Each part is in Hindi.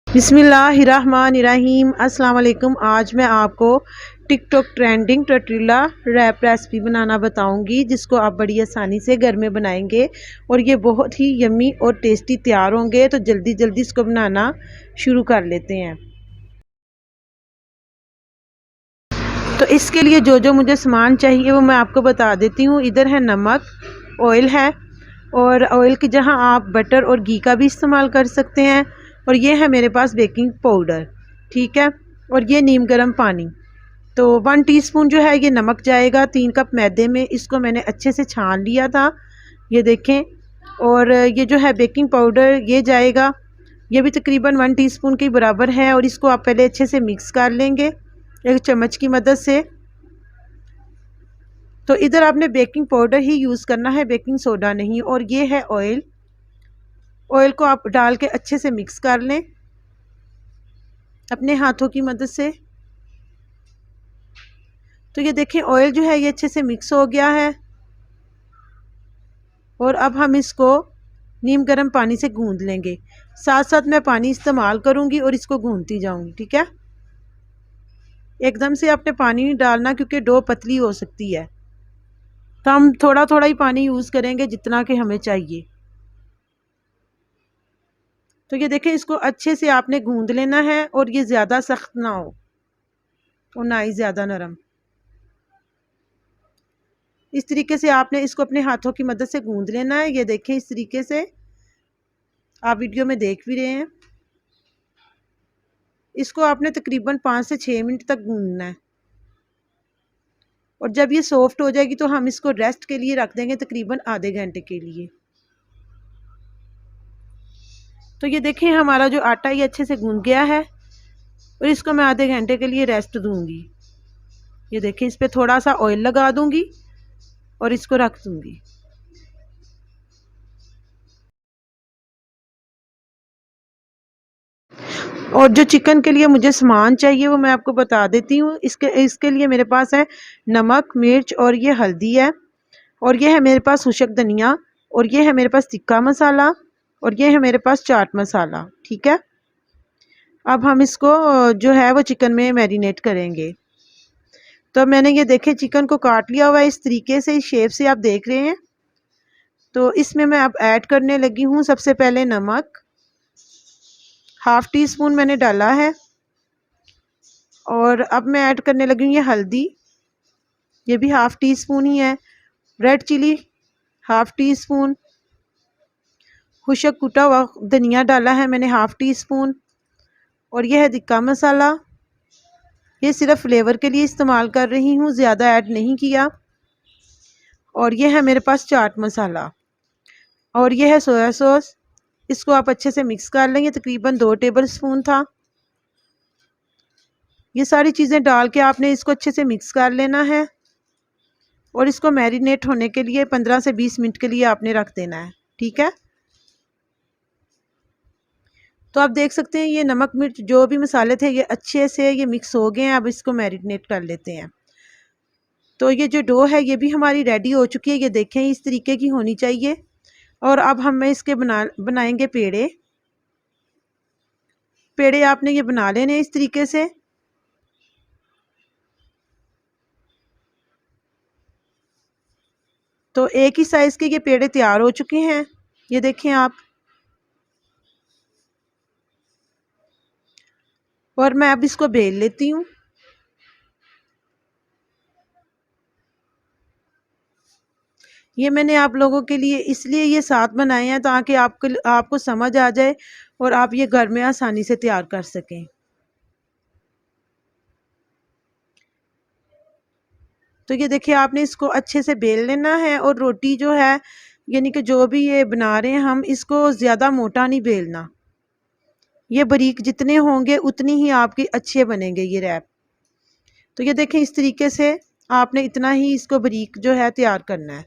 बिस्मिल्लाहिर्रहमानिर्रहीम अस्सलाम वालेकुम। आज मैं आपको TikTok trending tortilla wrap recipe बनाना बताऊंगी, जिसको आप बड़ी आसानी से घर में बनाएंगे और ये बहुत ही यम्मी और टेस्टी तैयार होंगे। तो जल्दी जल्दी इसको बनाना शुरू कर लेते हैं। तो इसके लिए जो जो मुझे सामान चाहिए वो मैं आपको बता देती हूँ। इधर है नमक, ऑयल है, और ऑयल की जगह आप बटर और घी का भी इस्तेमाल कर सकते हैं। और ये है मेरे पास बेकिंग पाउडर, ठीक है। और ये नीम गर्म पानी। तो 1 टीस्पून जो है ये नमक जाएगा 3 कप मैदे में। इसको मैंने अच्छे से छान लिया था, ये देखें। और ये जो है बेकिंग पाउडर ये जाएगा, ये भी तकरीबन 1 टीस्पून के बराबर है। और इसको आप पहले अच्छे से मिक्स कर लेंगे एक चम्मच की मदद से। तो इधर आपने बेकिंग पाउडर ही यूज़ करना है, बेकिंग सोडा नहीं। और ये है ऑयल, ऑयल को आप डाल के अच्छे से मिक्स कर लें अपने हाथों की मदद से। तो ये देखें ऑयल जो है ये अच्छे से मिक्स हो गया है। और अब हम इसको नीम गर्म पानी से गूंद लेंगे। साथ साथ मैं पानी इस्तेमाल करूंगी और इसको गूंदती जाऊंगी, ठीक है। एकदम से आपने पानी नहीं डालना क्योंकि डो पतली हो सकती है। तो हम थोड़ा थोड़ा ही पानी यूज़ करेंगे जितना कि हमें चाहिए। तो ये देखें इसको अच्छे से आपने गूंद लेना है, और ये ज़्यादा सख्त ना हो और ना ही ज़्यादा नरम। इस तरीके से आपने इसको अपने हाथों की मदद से गूंद लेना है। ये देखें इस तरीके से आप वीडियो में देख भी रहे हैं। इसको आपने तकरीबन 5 से 6 मिनट तक गूंदना है। और जब ये सॉफ्ट हो जाएगी तो हम इसको रेस्ट के लिए रख देंगे तकरीबन आधे घंटे के लिए। तो ये देखें हमारा जो आटा ये अच्छे से गूंद गया है, और इसको मैं आधे घंटे के लिए रेस्ट दूंगी। ये देखें इस पर थोड़ा सा ऑयल लगा दूंगी और इसको रख दूंगी। और जो चिकन के लिए मुझे सामान चाहिए वो मैं आपको बता देती हूँ। इसके लिए मेरे पास है नमक, मिर्च, और ये हल्दी है। और ये है मेरे पास खुशक धनिया, और ये है मेरे पास तिक्का मसाला, और ये है मेरे पास चाट मसाला, ठीक है। अब हम इसको जो है वो चिकन में मैरिनेट करेंगे। तो मैंने ये देखे चिकन को काट लिया हुआ है इस तरीके से, इस शेप से आप देख रहे हैं। तो इसमें मैं अब ऐड करने लगी हूँ सबसे पहले नमक, ½ टीस्पून मैंने डाला है। और अब मैं ऐड करने लगी हूँ ये हल्दी, ये भी ½ टीस्पून ही है। रेड चिली ½ टीस्पून, खुशक कुटा हुआ धनिया डाला है मैंने ½ टीस्पून। और यह है तिक्का मसाला, ये सिर्फ फ्लेवर के लिए इस्तेमाल कर रही हूँ, ज़्यादा ऐड नहीं किया। और यह है मेरे पास चाट मसाला, और यह है सोया सॉस। इसको आप अच्छे से मिक्स कर लेंगे, तकरीबन 2 टेबल स्पून था। ये सारी चीज़ें डाल के आपने इसको अच्छे से मिक्स कर लेना है। और इसको मैरिनेट होने के लिए 15 से 20 मिनट के लिए आपने रख देना है, ठीक है। तो आप देख सकते हैं ये नमक मिर्च जो भी मसाले थे ये अच्छे से ये मिक्स हो गए हैं। अब इसको मैरिनेट कर लेते हैं। तो ये जो डो है ये भी हमारी रेडी हो चुकी है, ये देखें इस तरीके की होनी चाहिए। और अब हम इसके बनाएंगे पेड़े। पेड़े आपने ये बना लेने इस तरीके से। तो एक ही साइज़ के ये पेड़े तैयार हो चुके हैं, ये देखें आप। और मैं अब इसको बेल लेती हूँ। ये मैंने आप लोगों के लिए इसलिए ये साथ बनाए हैं ताकि आपको समझ आ जाए और आप ये घर में आसानी से तैयार कर सकें। तो ये देखिए आपने इसको अच्छे से बेल लेना है। और रोटी जो है यानी कि जो भी ये बना रहे हैं हम, इसको ज़्यादा मोटा नहीं बेलना। ये बारीक जितने होंगे उतनी ही आपके अच्छे बनेंगे ये रैप। तो ये देखें इस तरीके से आपने इतना ही इसको बारीक जो है तैयार करना है,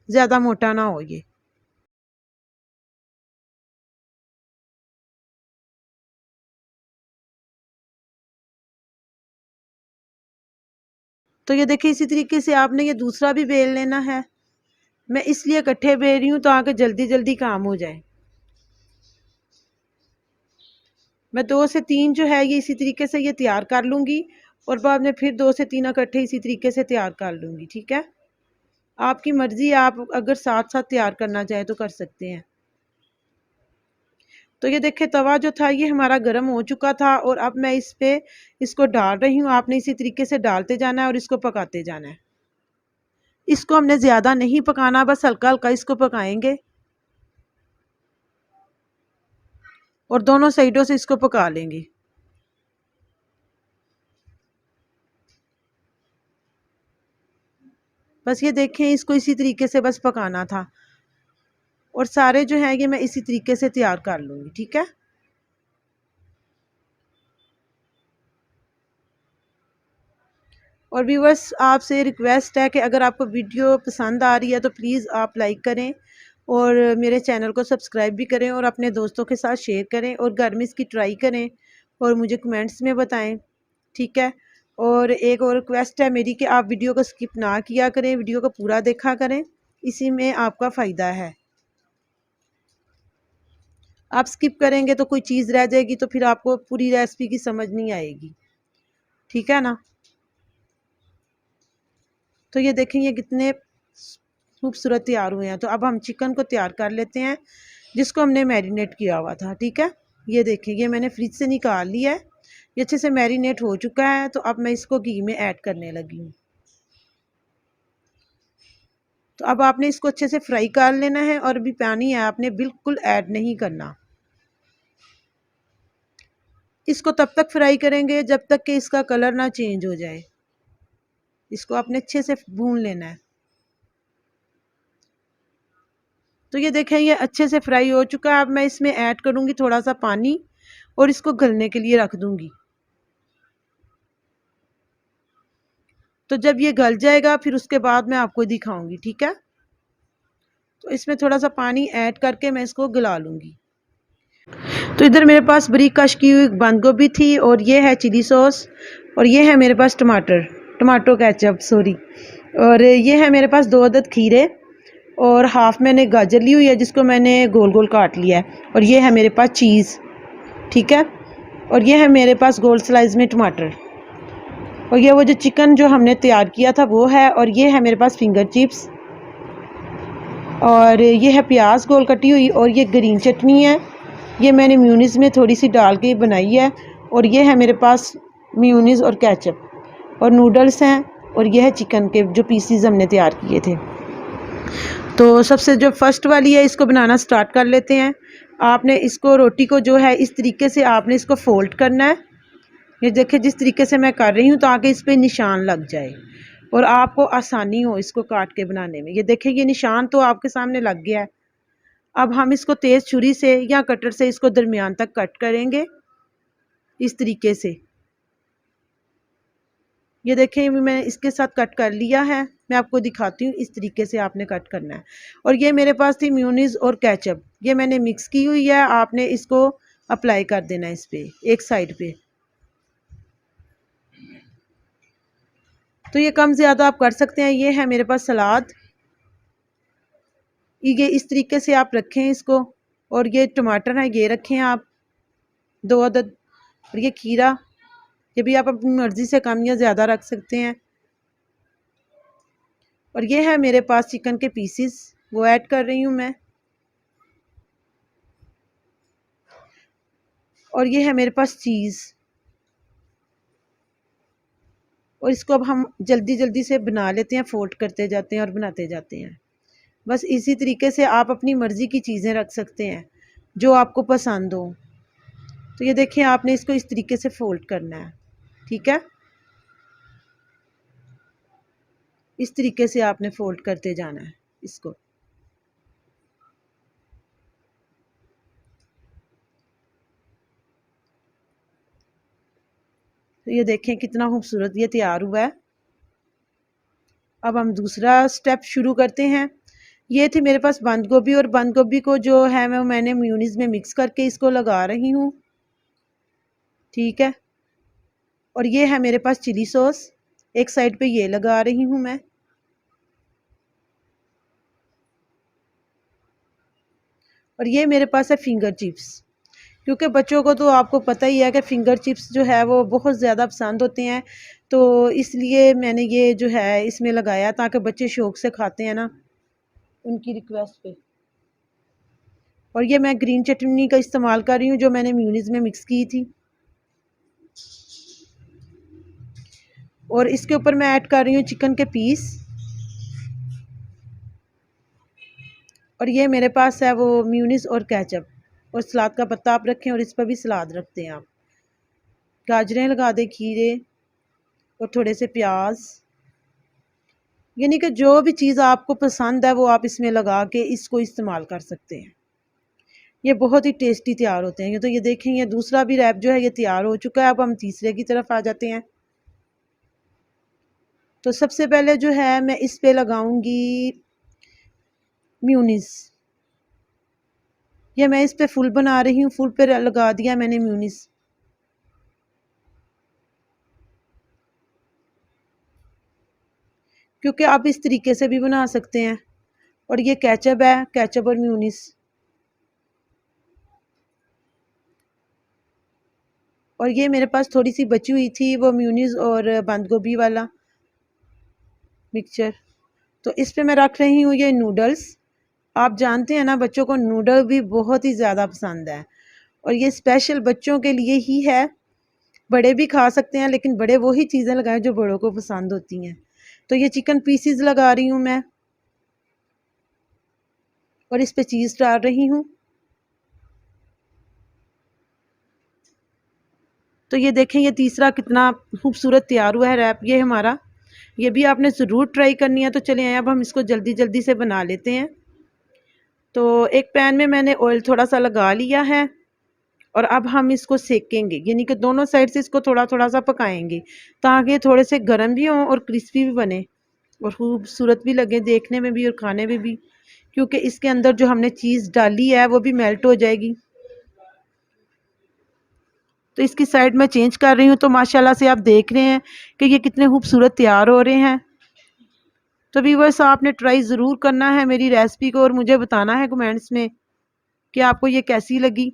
ज़्यादा मोटा ना हो ये। तो ये देखिए इसी तरीके से आपने ये दूसरा भी बेल लेना है। मैं इसलिए इकट्ठे बेल रही हूँ ताकि जल्दी जल्दी काम हो जाए। मैं 2 से 3 जो है ये इसी तरीके से ये तैयार कर लूँगी और बाद में फिर 2 से 3 इकट्ठे इसी तरीके से तैयार कर लूँगी। ठीक है, आपकी मर्ज़ी, आप अगर साथ साथ तैयार करना चाहें तो कर सकते हैं। तो ये देखें तवा जो था ये हमारा गर्म हो चुका था और अब मैं इस पे इसको डाल रही हूँ। आपने इसी तरीके से डालते जाना है और इसको पकाते जाना है। इसको हमने ज़्यादा नहीं पकाना, बस हल्का हल्का इसको पकाएंगे और दोनों साइडों से इसको पका लेंगे। बस ये देखें, इसको इसी तरीके से बस पकाना था और सारे जो हैं ये मैं इसी तरीके से तैयार कर लूँगी। ठीक है, और व्यूअर्स आपसे रिक्वेस्ट है कि अगर आपको वीडियो पसंद आ रही है तो प्लीज़ आप लाइक करें और मेरे चैनल को सब्सक्राइब भी करें और अपने दोस्तों के साथ शेयर करें और घर में इसकी ट्राई करें और मुझे कमेंट्स में बताएं। ठीक है, और एक और रिक्वेस्ट है मेरी कि आप वीडियो को स्किप ना किया करें, वीडियो को पूरा देखा करें, इसी में आपका फ़ायदा है। आप स्किप करेंगे तो कोई चीज़ रह जाएगी तो फिर आपको पूरी रेसिपी की समझ नहीं आएगी। ठीक है ना, तो ये देखें ये कितने खूबसूरत तैयार हुए हैं। तो अब हम चिकन को तैयार कर लेते हैं जिसको हमने मैरिनेट किया हुआ था। ठीक है, ये देखें ये मैंने फ्रिज से निकाल लिया है, ये अच्छे से मैरिनेट हो चुका है। तो अब मैं इसको घी में ऐड करने लगी हूँ। तो अब आपने इसको अच्छे से फ्राई कर लेना है और भी पानी है आपने बिल्कुल ऐड नहीं करना। इसको तब तक फ्राई करेंगे जब तक कि इसका कलर ना चेंज हो जाए। इसको आपने अच्छे से भून लेना है। तो ये देखें ये अच्छे से फ्राई हो चुका है। अब मैं इसमें ऐड करूँगी थोड़ा सा पानी और इसको गलने के लिए रख दूँगी। तो जब ये गल जाएगा फिर उसके बाद मैं आपको दिखाऊंगी। ठीक है, तो इसमें थोड़ा सा पानी ऐड करके मैं इसको गला लूँगी। तो इधर मेरे पास बारीक कश की हुई बंद गोभी थी और ये है चिली सॉस और ये है मेरे पास टमाटो केचप सॉरी, और ये है मेरे पास 2 अदद खीरे और हाफ मैंने गाजर ली हुई है जिसको मैंने गोल गोल काट लिया है और ये है मेरे पास चीज़। ठीक है, और ये है मेरे पास गोल स्लाइस में टमाटर और ये वो जो चिकन जो हमने तैयार किया था वो है, और ये है मेरे पास फिंगर चिप्स और ये है प्याज गोल कटी हुई और ये ग्रीन चटनी है, ये मैंने म्यूनीस में थोड़ी सी डाल के बनाई है और ये है मेरे पास म्यूनीस और केचप और नूडल्स हैं और ये है चिकन के जो पीसीज हमने तैयार किए थे। तो सबसे जो फर्स्ट वाली है इसको बनाना स्टार्ट कर लेते हैं। आपने इसको रोटी को जो है इस तरीके से आपने इसको फोल्ड करना है। ये देखिए जिस तरीके से मैं कर रही हूँ ताकि इस पर निशान लग जाए और आपको आसानी हो इसको काट के बनाने में। ये देखिए ये निशान तो आपके सामने लग गया है। अब हम इसको तेज़ छुरी से या कटर से इसको दरमियान तक कट करेंगे इस तरीके से। ये देखें मैं इसके साथ कट कर लिया है, मैं आपको दिखाती हूँ इस तरीके से आपने कट करना है। और ये मेरे पास थी म्यूनीस और केचप, ये मैंने मिक्स की हुई है, आपने इसको अप्लाई कर देना है इस पे एक साइड पे। तो ये कम ज़्यादा आप कर सकते हैं। ये है मेरे पास सलाद, ये इस तरीके से आप रखें इसको, और ये टमाटर है ये रखें आप 2 अदद, और ये खीरा ये भी आप अपनी मर्ज़ी से कम या ज़्यादा रख सकते हैं। और ये है मेरे पास चिकन के पीसीस, वो ऐड कर रही हूँ मैं। और ये है मेरे पास चीज़, और इसको अब हम जल्दी जल्दी से बना लेते हैं, फोल्ड करते जाते हैं और बनाते जाते हैं। बस इसी तरीके से आप अपनी मर्ज़ी की चीज़ें रख सकते हैं जो आपको पसंद हो। तो ये देखिए आपने इसको इस तरीके से फोल्ड करना है। ठीक है, इस तरीके से आपने फोल्ड करते जाना है इसको। तो ये देखें कितना खूबसूरत ये तैयार हुआ है। अब हम दूसरा स्टेप शुरू करते हैं। ये थी मेरे पास बंद गोभी, और बंद गोभी को जो है मैंने म्यूनीस में मिक्स करके इसको लगा रही हूँ। ठीक है, और ये है मेरे पास चिली सॉस, एक साइड पे ये लगा रही हूँ मैं। और ये मेरे पास है फिंगर चिप्स, क्योंकि बच्चों को तो आपको पता ही है कि फ़िंगर चिप्स जो है वो बहुत ज़्यादा पसंद होते हैं, तो इसलिए मैंने ये जो है इसमें लगाया ताकि बच्चे शौक़ से खाते हैं ना, उनकी रिक्वेस्ट पे। और ये मैं ग्रीन चटनी का इस्तेमाल कर रही हूँ जो मैंने मेयोनीज़ में मिक्स की थी। और इसके ऊपर मैं ऐड कर रही हूँ चिकन के पीस। और ये मेरे पास है वो मेयोनीज़ और केचप, और सलाद का पत्ता आप रखें और इस पर भी सलाद रखते हैं आप। गाजरें लगा दें, खीरे और थोड़े से प्याज, यानी कि जो भी चीज़ आपको पसंद है वो आप इसमें लगा के इसको इस्तेमाल कर सकते हैं। ये बहुत ही टेस्टी तैयार होते हैं। ये तो ये देखें, ये दूसरा भी रैप जो है ये तैयार हो चुका है। अब हम तीसरे की तरफ आ जाते हैं। तो सबसे पहले जो है मैं इस पे लगाऊंगी मेयोनीज़। ये मैं इस पे फुल बना रही हूँ, फुल पे लगा दिया मैंने मेयोनीज़। क्योंकि आप इस तरीके से भी बना सकते हैं। और ये केचप है, केचप और मेयोनीज़। और ये मेरे पास थोड़ी सी बची हुई थी वो मेयोनीज़ और बंद गोभी वाला मिक्सचर। तो इस पे मैं रख रही हूँ ये नूडल्स। आप जानते हैं ना बच्चों को नूडल भी बहुत ही ज़्यादा पसंद है, और ये स्पेशल बच्चों के लिए ही है। बड़े भी खा सकते हैं, लेकिन बड़े वही चीज़ें लगाएं जो बड़ों को पसंद होती हैं। तो ये चिकन पीसीज लगा रही हूँ मैं, और इस पे चीज़ डाल रही हूँ। तो ये देखें, ये तीसरा कितना खूबसूरत तैयार हुआ है रैप ये हमारा। ये भी आपने ज़रूर ट्राई करनी है। तो चलिए अब हम इसको जल्दी जल्दी से बना लेते हैं। तो एक पैन में मैंने ऑयल थोड़ा सा लगा लिया है, और अब हम इसको सेकेंगे, यानी कि दोनों साइड से इसको थोड़ा थोड़ा सा पकाएंगे ताकि थोड़े से गर्म भी हों और क्रिस्पी भी बने और खूबसूरत भी लगे देखने में भी और खाने में भी, क्योंकि इसके अंदर जो हमने चीज़ डाली है वो भी मेल्ट हो जाएगी। तो इसकी साइड में चेंज कर रही हूँ। तो माशाल्लाह से आप देख रहे हैं कि ये कितने खूबसूरत तैयार हो रहे हैं। तो व्यूअर्स, आपने ट्राई ज़रूर करना है मेरी रेसिपी को और मुझे बताना है कमेंट्स में कि आपको ये कैसी लगी।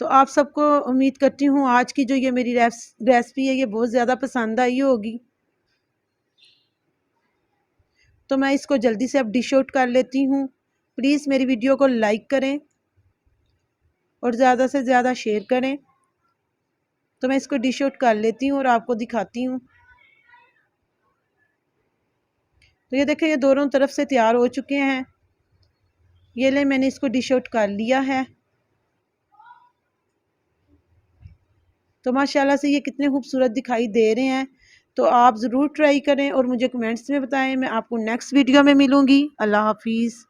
तो आप सबको उम्मीद करती हूँ आज की जो ये मेरी रेसिपी है ये बहुत ज़्यादा पसंद आई होगी। तो मैं इसको जल्दी से अब डिश आउट कर लेती हूँ। प्लीज़ मेरी वीडियो को लाइक करें और ज़्यादा से ज़्यादा शेयर करें। तो मैं इसको डिश आउट कर लेती हूँ और आपको दिखाती हूँ। तो ये देखें, ये दोनों तरफ से तैयार हो चुके हैं। ये ले, मैंने इसको डिश आउट कर लिया है। तो माशाल्लाह से ये कितने खूबसूरत दिखाई दे रहे हैं। तो आप ज़रूर ट्राई करें और मुझे कमेंट्स में बताएं। मैं आपको नेक्स्ट वीडियो में मिलूँगी। अल्लाह हाफिज़।